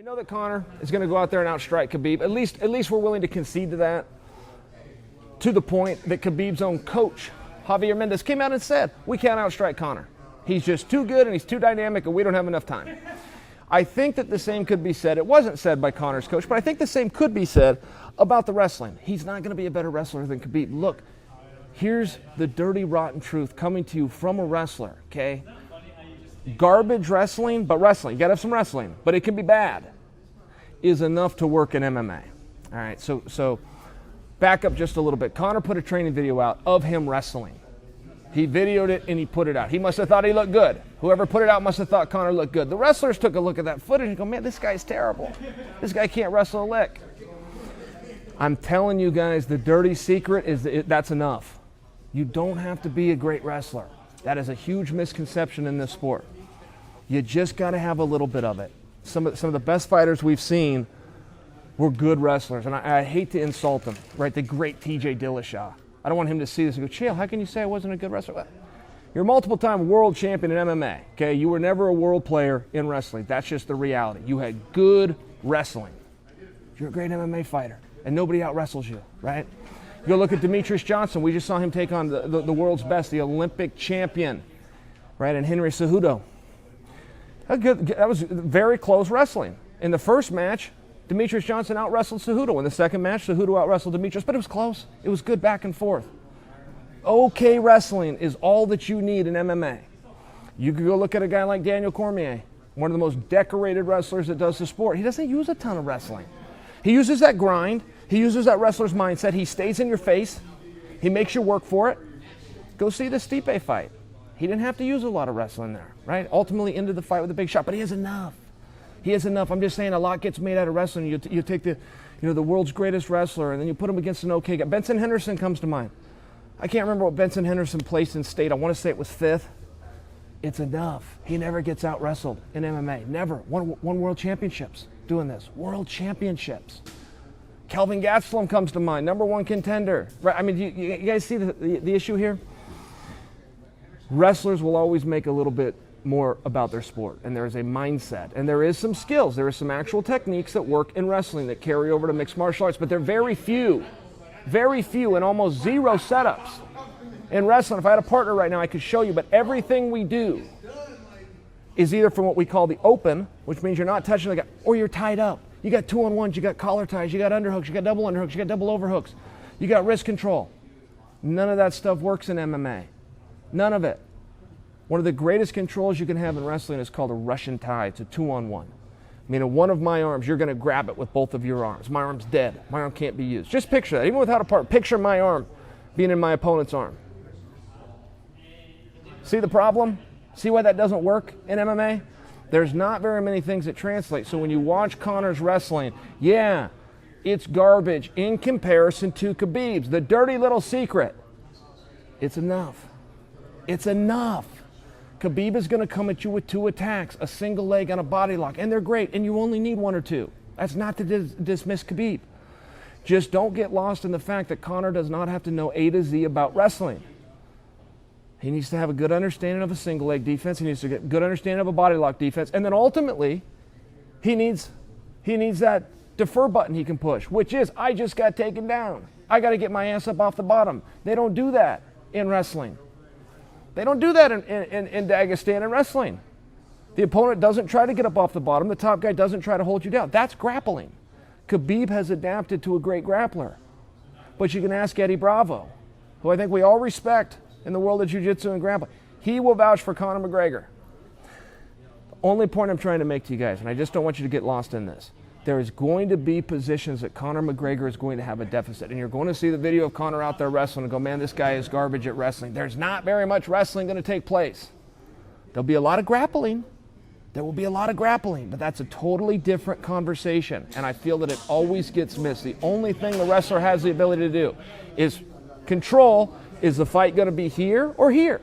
We know that Conor is going to go out there and outstrike Khabib. At least we're willing to concede to that, to the point that Khabib's own coach, Javier Mendez, came out and said, we can't outstrike Conor. He's just too good and he's too dynamic and we don't have enough time. I think that the same could be said. It wasn't said by Conor's coach, but I think the same could be said about the wrestling. He's not going to be a better wrestler than Khabib. Look, here's the dirty, rotten truth coming to you from a wrestler, okay? Garbage wrestling, but wrestling. You got to have some wrestling, but it can be bad, is enough to work in MMA. All right, so back up just a little bit. Conor put a training video out of him wrestling. He videoed it and he put it out. He must have thought he looked good. Whoever put it out must have thought Conor looked good. The wrestlers took a look at that footage and go, man, this guy's terrible. This guy can't wrestle a lick. I'm telling you guys, the dirty secret is that's enough. You don't have to be a great wrestler. That is a huge misconception in this sport. You just got to have a little bit of it. Some of the best fighters we've seen were good wrestlers, and I hate to insult them, right? The great T.J. Dillashaw. I don't want him to see this and go, Chael, how can you say I wasn't a good wrestler? Well, you're a multiple-time world champion in MMA, okay? You were never a world player in wrestling. That's just the reality. You had good wrestling. You're a great MMA fighter, and nobody out-wrestles you, right? You go look at Demetrius Johnson. We just saw him take on the world's best, the Olympic champion, right, and Henry Cejudo. That was very close wrestling. In the first match, Demetrius Johnson out-wrestled Cejudo. In the second match, Cejudo out-wrestled Demetrius, but it was close. It was good back and forth. Okay wrestling is all that you need in MMA. You could go look at a guy like Daniel Cormier, one of the most decorated wrestlers that does the sport. He doesn't use a ton of wrestling. He uses that grind. He uses that wrestler's mindset. He stays in your face. He makes you work for it. Go see the Stipe fight. He didn't have to use a lot of wrestling there, right? Ultimately ended the fight with a big shot, but he has enough. He has enough. I'm just saying a lot gets made out of wrestling. You take the world's greatest wrestler and then you put him against an okay guy. Benson Henderson comes to mind. I can't remember what Benson Henderson placed in state. I want to say it was 5th. It's enough. He never gets out-wrestled in MMA. Never. Won world championships doing this. World championships. Kelvin Gastelum comes to mind. #1 contender. Right? I mean, you guys see the issue here? Wrestlers will always make a little bit more about their sport, and there is a mindset, and there is some skills. There is some actual techniques that work in wrestling that carry over to mixed martial arts, but they're very few, and almost zero setups in wrestling. If I had a partner right now, I could show you, but everything we do is either from what we call the open, which means you're not touching the guy, or you're tied up. You got 2-on-1s, you got collar ties, you got underhooks, you got double underhooks, you got double overhooks, you got wrist control. None of that stuff works in MMA. None of it. One of the greatest controls you can have in wrestling is called a Russian tie. It's a 2-on-1. Meaning one of my arms, you're going to grab it with both of your arms. My arm's dead. My arm can't be used. Just picture that. Even without a partner, picture my arm being in my opponent's arm. See the problem? See why that doesn't work in MMA? There's not very many things that translate. So when you watch Conor's wrestling, yeah, it's garbage in comparison to Khabib's. The dirty little secret. It's enough. It's enough. Khabib is going to come at you with 2 attacks, a single leg and a body lock, and they're great, and you only need 1 or 2. That's not to dismiss Khabib. Just don't get lost in the fact that Conor does not have to know A to Z about wrestling. He needs to have a good understanding of a single leg defense. He needs to get a good understanding of a body lock defense, and then ultimately, he needs that defer button he can push, which is, I just got taken down. I got to get my ass up off the bottom. They don't do that in wrestling. They don't do that in Dagestan in wrestling. The opponent doesn't try to get up off the bottom. The top guy doesn't try to hold you down. That's grappling. Khabib has adapted to a great grappler. But you can ask Eddie Bravo, who I think we all respect in the world of jiu-jitsu and grappling. He will vouch for Conor McGregor. The only point I'm trying to make to you guys, and I just don't want you to get lost in this, there is going to be positions that Conor McGregor is going to have a deficit. And you're going to see the video of Conor out there wrestling and go, man, this guy is garbage at wrestling. There's not very much wrestling going to take place. There'll be a lot of grappling. There will be a lot of grappling, but that's a totally different conversation. And I feel that it always gets missed. The only thing the wrestler has the ability to do is control, is the fight going to be here or here?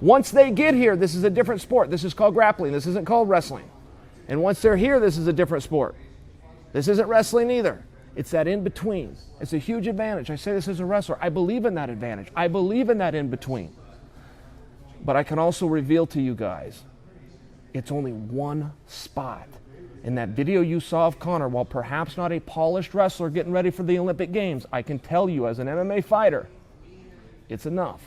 Once they get here, this is a different sport. This is called grappling. This isn't called wrestling. And once they're here, this is a different sport. This isn't wrestling either. It's that in-between. It's a huge advantage. I say this as a wrestler. I believe in that advantage. I believe in that in-between. But I can also reveal to you guys, it's only one spot. And that video you saw of Conor, while perhaps not a polished wrestler getting ready for the Olympic Games, I can tell you as an MMA fighter, it's enough.